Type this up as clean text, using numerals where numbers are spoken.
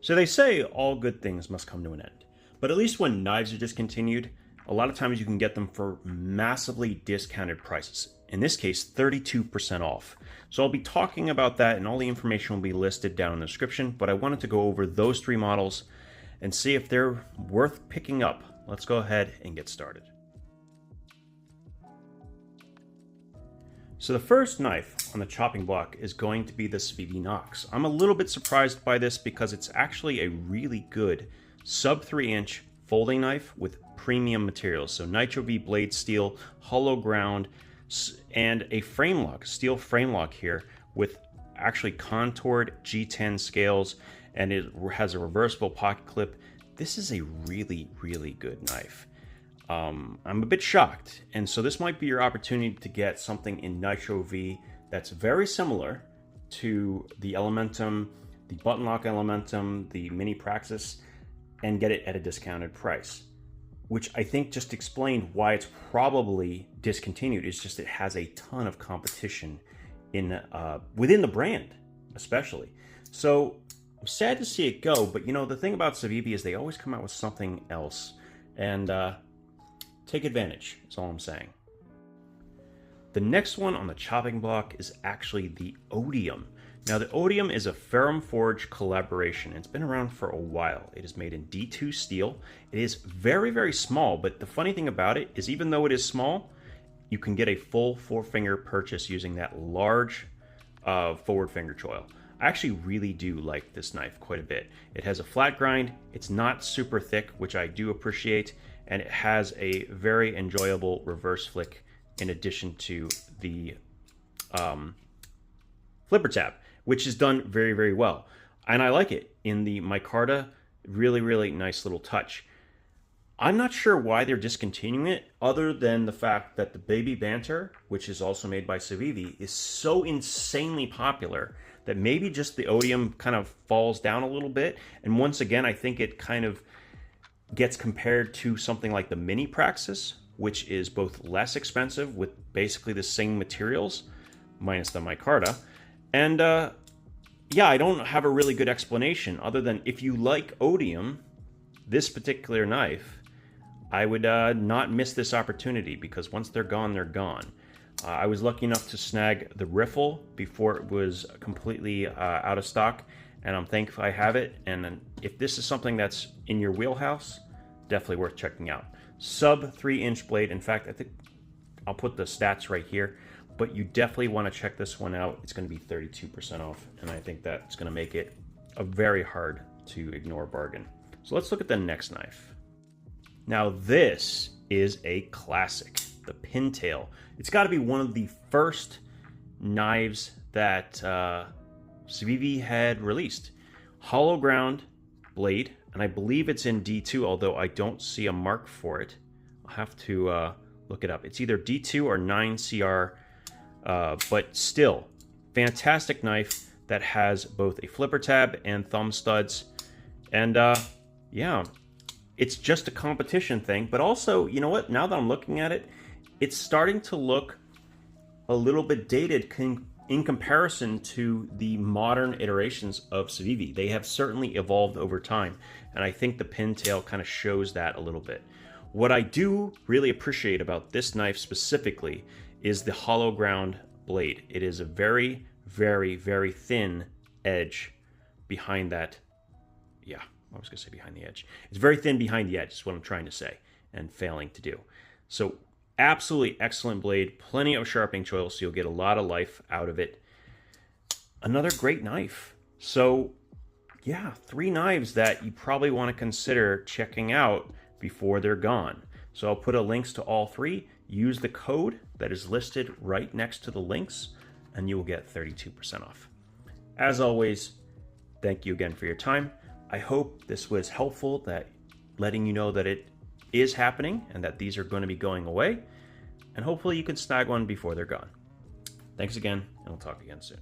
So they say all good things must come to an end. But at least when knives are discontinued, a lot of times you can get them for massively discounted prices. In this case, 32% off. So I'll be talking about that, and all the information will be listed down in the description, but I wanted to go over those three models and see if they're worth picking up. Let's go ahead and get started. So the first knife on the chopping block is going to be the Civivi Knox. I'm a little bit surprised by this because it's actually a really good sub 3-inch folding knife with premium materials. So Nitro V blade steel, hollow ground, and a frame lock, steel frame lock here with actually contoured G10 scales, and it has a reversible pocket clip. This is a really, really good knife. I'm a bit shocked, and so this might be your opportunity to get something in Nitro V that's very similar to the Elementum, the button lock Elementum, the Mini Praxis, and get it at a discounted price, which I think just explained why it's probably discontinued. It's just it has a ton of competition in within the brand, especially. So I'm sad to see it go, but you know, the thing about Civivi is they always come out with something else, and take advantage, is all I'm saying. The next one on the chopping block is actually the Odium. Now the Odium is a Ferrum Forge collaboration. It's been around for a while. It is made in D2 steel. It is very, very small, but the funny thing about it is even though it is small, you can get a full 4-finger purchase using that large forward finger choil. I actually really do like this knife quite a bit. It has a flat grind, it's not super thick, which I do appreciate, and it has a very enjoyable reverse flick in addition to the flipper tab, which is done very, very well. And I like it in the micarta, really, really nice little touch. I'm not sure why they're discontinuing it, other than the fact that the Baby Banter, which is also made by Civivi, is so insanely popular that maybe just the Odium kind of falls down a little bit. And once again, I think it kind of gets compared to something like the Mini Praxis, which is both less expensive with basically the same materials, minus the micarta. And yeah, I don't have a really good explanation other than if you like Odium, this particular knife, I would not miss this opportunity, because once they're gone, they're gone. I was lucky enough to snag the Riffle before it was completely out of stock, and I'm thankful I have it. And if this is something that's in your wheelhouse, definitely worth checking out. Sub 3-inch blade. In fact, I think I'll put the stats right here, but you definitely want to check this one out. It's going to be 32% off, and I think that's going to make it a very hard to ignore bargain. So let's look at the next knife. Now this is a classic, the Pintail. It's got to be one of the first knives that Civivi had released. Hollow ground blade, and I believe it's in D2, although I don't see a mark for it. I'll have to look it up. It's either D2 or 9CR, but still, fantastic knife that has both a flipper tab and thumb studs. And yeah, it's just a competition thing, but also, you know what, now that I'm looking at it, it's starting to look a little bit dated in comparison to the modern iterations of Civivi. They have certainly evolved over time, and I think the Pintail kind of shows that a little bit. What I do really appreciate about this knife specifically is the hollow ground blade. It is a very, very, very thin edge behind that. Yeah, I was gonna say behind the edge. It's very thin behind the edge is what I'm trying to say, and failing to do. So absolutely excellent blade, plenty of sharpening choil, so you'll get a lot of life out of it. Another great knife. So yeah, 3 knives that you probably want to consider checking out before they're gone. So I'll put links to all 3. Use the code that is listed right next to the links, and you will get 32% off. As always, thank you again for your time. I hope this was helpful, that letting you know that it is happening and that these are going to be going away, and hopefully you can snag one before they're gone. Thanks again, and we'll talk again soon.